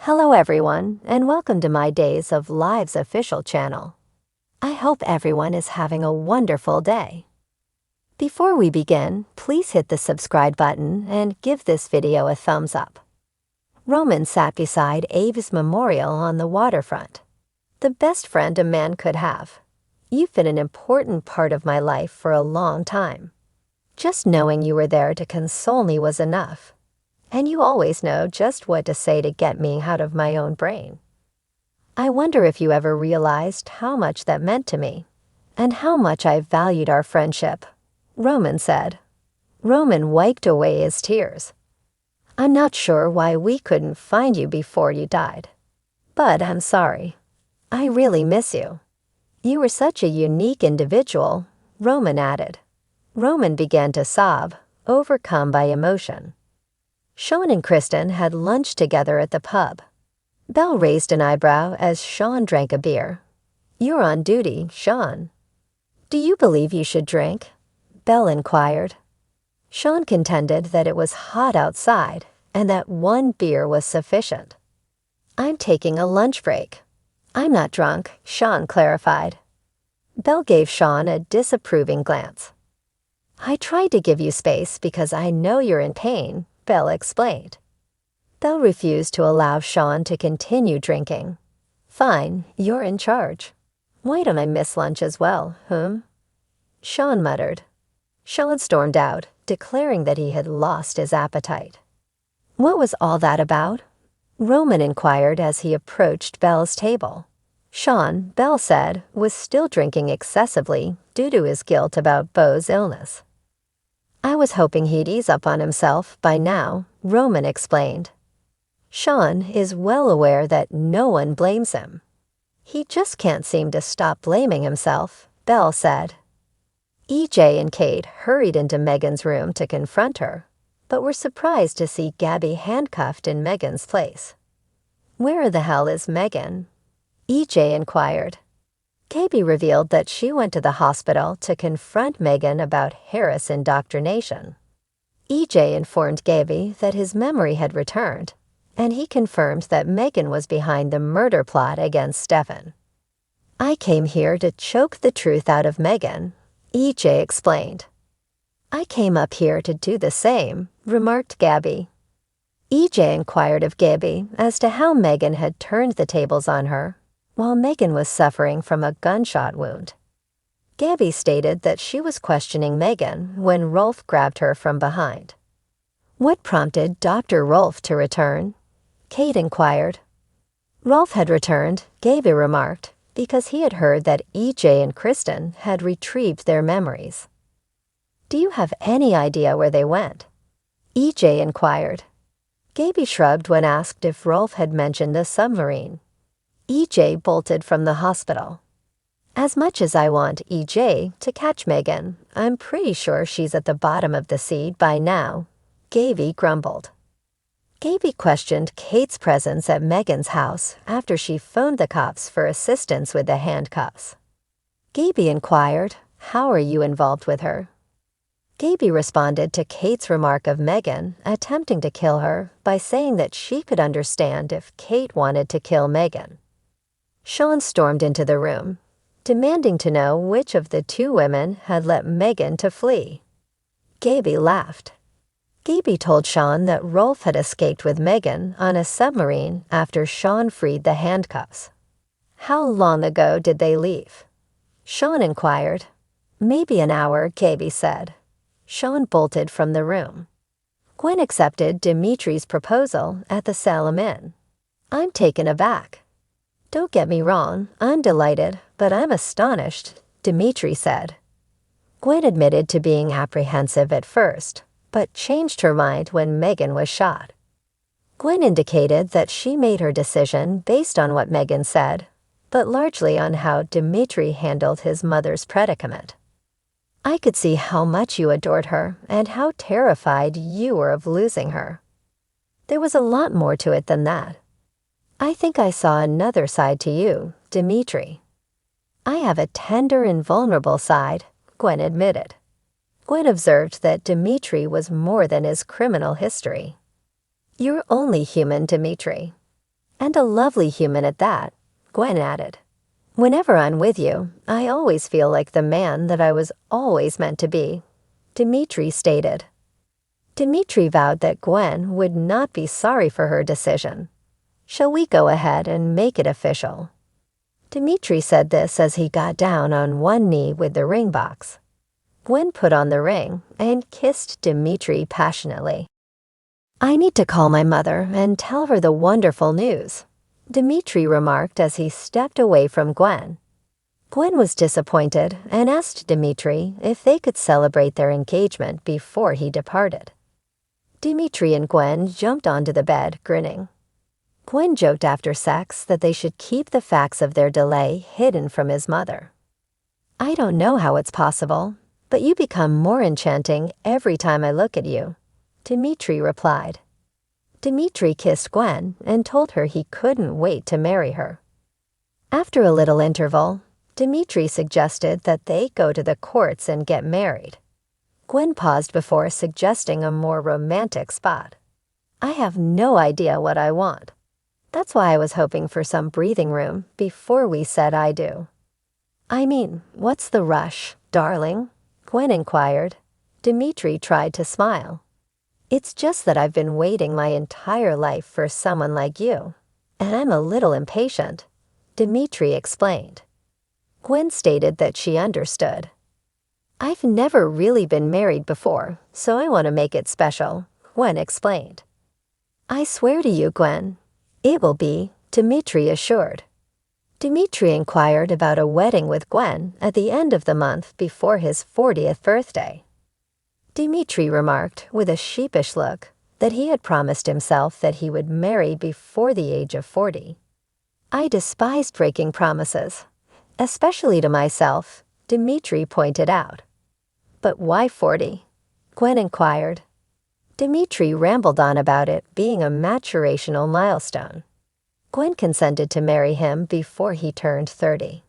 Hello everyone, and welcome to my Days of Lives official channel. I hope everyone is having a wonderful day. Before we begin, please hit the subscribe button and give this video a thumbs up. Roman sat beside Abe's memorial on the waterfront. The best friend a man could have. You've been an important part of my life for a long time. Just knowing you were there to console me was enough. And you always know just what to say to get me out of my own brain. I wonder if you ever realized how much that meant to me, and how much I valued our friendship, Roman said. Roman wiped away his tears. I'm not sure why we couldn't find you before you died. But I'm sorry. I really miss you. You were such a unique individual, Roman added. Roman began to sob, overcome by emotion. Sean and Kristen had lunch together at the pub. Belle raised an eyebrow as Sean drank a beer. You're on duty, Sean. Do you believe you should drink? Belle inquired. Sean contended that it was hot outside and that one beer was sufficient. I'm taking a lunch break. I'm not drunk, Sean clarified. Belle gave Sean a disapproving glance. I tried to give you space because I know you're in pain, Belle explained. Belle refused to allow Sean to continue drinking. Fine, you're in charge. Why don't I miss lunch as well, Sean muttered. Sean stormed out, declaring that he had lost his appetite. What was all that about? Roman inquired as he approached Belle's table. Sean, Belle said, was still drinking excessively due to his guilt about Beau's illness. I was hoping he'd ease up on himself by now, Roman explained. Sean is well aware that no one blames him. He just can't seem to stop blaming himself, Belle said. EJ and Kate hurried into Megan's room to confront her, but were surprised to see Gabby handcuffed in Megan's place. Where the hell is Megan? EJ inquired. Gabby revealed that she went to the hospital to confront Megan about Harris indoctrination. EJ informed Gabby that his memory had returned, and he confirmed that Megan was behind the murder plot against Stefan. I came here to choke the truth out of Megan, EJ explained. I came up here to do the same, remarked Gabby. EJ inquired of Gabby as to how Megan had turned the tables on her, while Megan was suffering from a gunshot wound. Gabby stated that she was questioning Megan when Rolf grabbed her from behind. What prompted Dr. Rolf to return? Kate inquired. Rolf had returned, Gabby remarked, because he had heard that EJ and Kristen had retrieved their memories. Do you have any idea where they went? EJ inquired. Gabby shrugged when asked if Rolf had mentioned the submarine. EJ bolted from the hospital. As much as I want EJ to catch Megan, I'm pretty sure she's at the bottom of the sea by now, Gabby grumbled. Gabby questioned Kate's presence at Megan's house after she phoned the cops for assistance with the handcuffs. Gabby inquired, how are you involved with her? Gabby responded to Kate's remark of Megan attempting to kill her by saying that she could understand if Kate wanted to kill Megan. Sean stormed into the room, demanding to know which of the two women had let Megan to flee. Gabby laughed. Gabby told Sean that Rolf had escaped with Megan on a submarine after Sean freed the handcuffs. How long ago did they leave? Sean inquired. Maybe an hour, Gabby said. Sean bolted from the room. Gwen accepted Dimitri's proposal at the Salem Inn. I'm taken aback. Don't get me wrong, I'm delighted, but I'm astonished, Dimitri said. Gwen admitted to being apprehensive at first, but changed her mind when Megan was shot. Gwen indicated that she made her decision based on what Megan said, but largely on how Dimitri handled his mother's predicament. I could see how much you adored her and how terrified you were of losing her. There was a lot more to it than that. I think I saw another side to you, Dimitri. I have a tender and vulnerable side, Gwen admitted. Gwen observed that Dimitri was more than his criminal history. You're only human, Dimitri. And a lovely human at that, Gwen added. Whenever I'm with you, I always feel like the man that I was always meant to be, Dimitri stated. Dimitri vowed that Gwen would not be sorry for her decision. Shall we go ahead and make it official? Dimitri said this as he got down on one knee with the ring box. Gwen put on the ring and kissed Dimitri passionately. I need to call my mother and tell her the wonderful news, Dimitri remarked as he stepped away from Gwen. Gwen was disappointed and asked Dimitri if they could celebrate their engagement before he departed. Dimitri and Gwen jumped onto the bed, grinning. Gwen joked after sex that they should keep the facts of their delay hidden from his mother. I don't know how it's possible, but you become more enchanting every time I look at you, Dimitri replied. Dimitri kissed Gwen and told her he couldn't wait to marry her. After a little interval, Dimitri suggested that they go to the courts and get married. Gwen paused before suggesting a more romantic spot. I have no idea what I want. That's why I was hoping for some breathing room before we said I do. I mean, what's the rush, darling? Gwen inquired. Dimitri tried to smile. It's just that I've been waiting my entire life for someone like you, and I'm a little impatient, Dimitri explained. Gwen stated that she understood. I've never really been married before, so I want to make it special, Gwen explained. I swear to you, Gwen, it will be, Dimitri assured. Dimitri inquired about a wedding with Gwen at the end of the month before his 40th birthday. Dimitri remarked with a sheepish look that he had promised himself that he would marry before the age of 40. I despised breaking promises, especially to myself, Dimitri pointed out. But why 40? Gwen inquired. Dimitri rambled on about it being a maturational milestone. Gwen consented to marry him before he turned 30.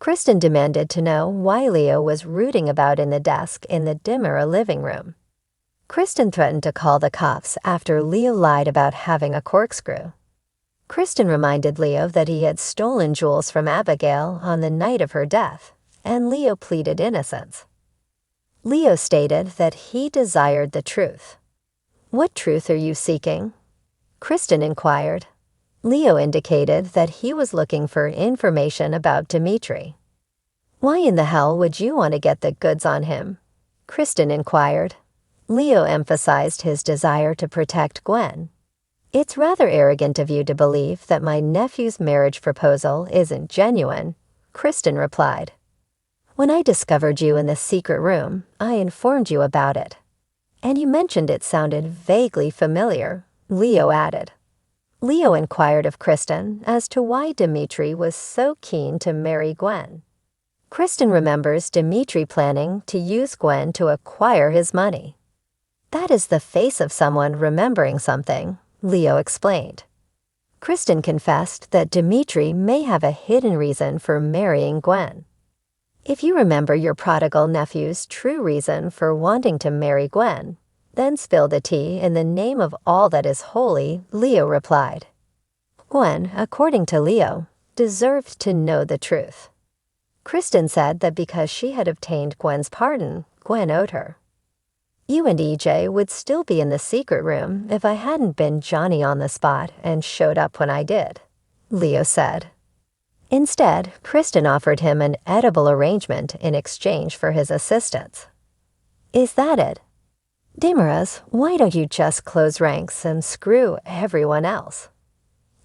Kristen demanded to know why Leo was rooting about in the desk in the dimmer living room. Kristen threatened to call the cops after Leo lied about having a corkscrew. Kristen reminded Leo that he had stolen jewels from Abigail on the night of her death, and Leo pleaded innocence. Leo stated that he desired the truth. What truth are you seeking? Kristen inquired. Leo indicated that he was looking for information about Dimitri. Why in the hell would you want to get the goods on him? Kristen inquired. Leo emphasized his desire to protect Gwen. It's rather arrogant of you to believe that my nephew's marriage proposal isn't genuine, Kristen replied. When I discovered you in the secret room, I informed you about it. And you mentioned it sounded vaguely familiar, Leo added. Leo inquired of Kristen as to why Dimitri was so keen to marry Gwen. Kristen remembers Dimitri planning to use Gwen to acquire his money. That is the face of someone remembering something, Leo explained. Kristen confessed that Dimitri may have a hidden reason for marrying Gwen. If you remember your prodigal nephew's true reason for wanting to marry Gwen, then spill the tea in the name of all that is holy, Leo replied. Gwen, according to Leo, deserved to know the truth. Kristen said that because she had obtained Gwen's pardon, Gwen owed her. You and EJ would still be in the secret room if I hadn't been Johnny on the spot and showed up when I did, Leo said. Instead, Kristen offered him an edible arrangement in exchange for his assistance. Is that it? Damaras, why don't you just close ranks and screw everyone else?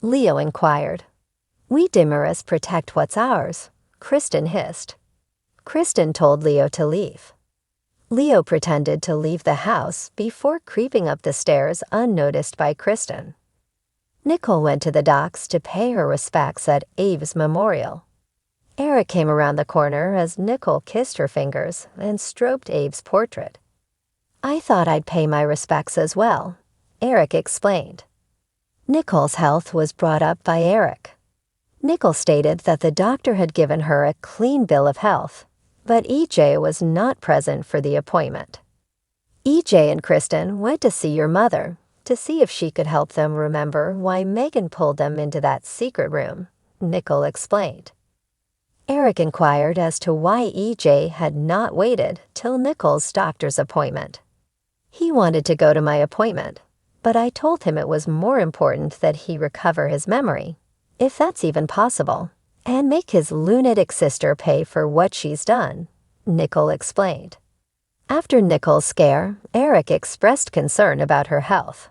Leo inquired. We Damaras protect what's ours, Kristen hissed. Kristen told Leo to leave. Leo pretended to leave the house before creeping up the stairs unnoticed by Kristen. Nicole went to the docks to pay her respects at Abe's memorial. Eric came around the corner as Nicole kissed her fingers and stroked Abe's portrait. I thought I'd pay my respects as well, Eric explained. Nicole's health was brought up by Eric. Nicole stated that the doctor had given her a clean bill of health, but EJ was not present for the appointment. EJ and Kristen went to see your mother, to see if she could help them remember why Megan pulled them into that secret room, Nicole explained. Eric inquired as to why EJ had not waited till Nicole's doctor's appointment. He wanted to go to my appointment, but I told him it was more important that he recover his memory, if that's even possible, and make his lunatic sister pay for what she's done, Nicole explained. After Nicole's scare, Eric expressed concern about her health.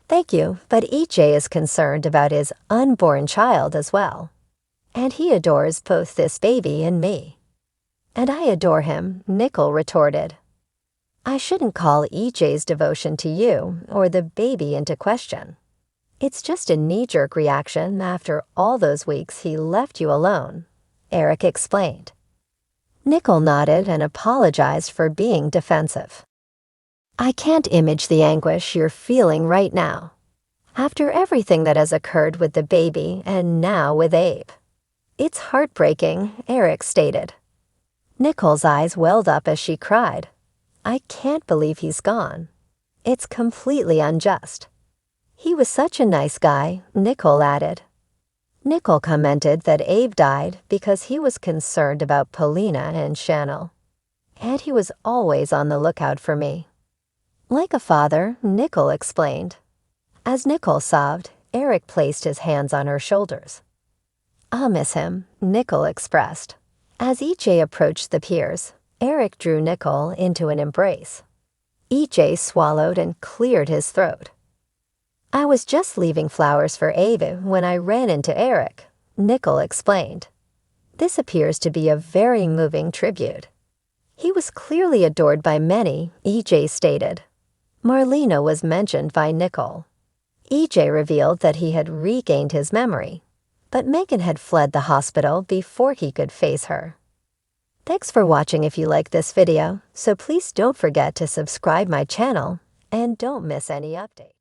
Thank you, but EJ is concerned about his unborn child as well. And he adores both this baby and me. And I adore him, Nicole retorted. I shouldn't call EJ's devotion to you or the baby into question. It's just a knee-jerk reaction after all those weeks he left you alone, Eric explained. Nicole nodded and apologized for being defensive. I can't image the anguish you're feeling right now, after everything that has occurred with the baby and now with Abe. It's heartbreaking, Eric stated. Nicole's eyes welled up as she cried. I can't believe he's gone. It's completely unjust. He was such a nice guy, Nicole added. Nicole commented that Abe died because he was concerned about Paulina and Chanel, and he was always on the lookout for me. Like a father, Nicole explained. As Nicole sobbed, Eric placed his hands on her shoulders. I'll miss him, Nicole expressed. As EJ approached the piers, Eric drew Nicole into an embrace. EJ swallowed and cleared his throat. I was just leaving flowers for Abe when I ran into Eric, Nicole explained. This appears to be a very moving tribute. He was clearly adored by many, EJ stated. Marlena was mentioned by Nicole. EJ revealed that he had regained his memory, but Megan had fled the hospital before he could face her. Thanks for watching. If you like this video, so please don't forget to subscribe my channel and don't miss any updates.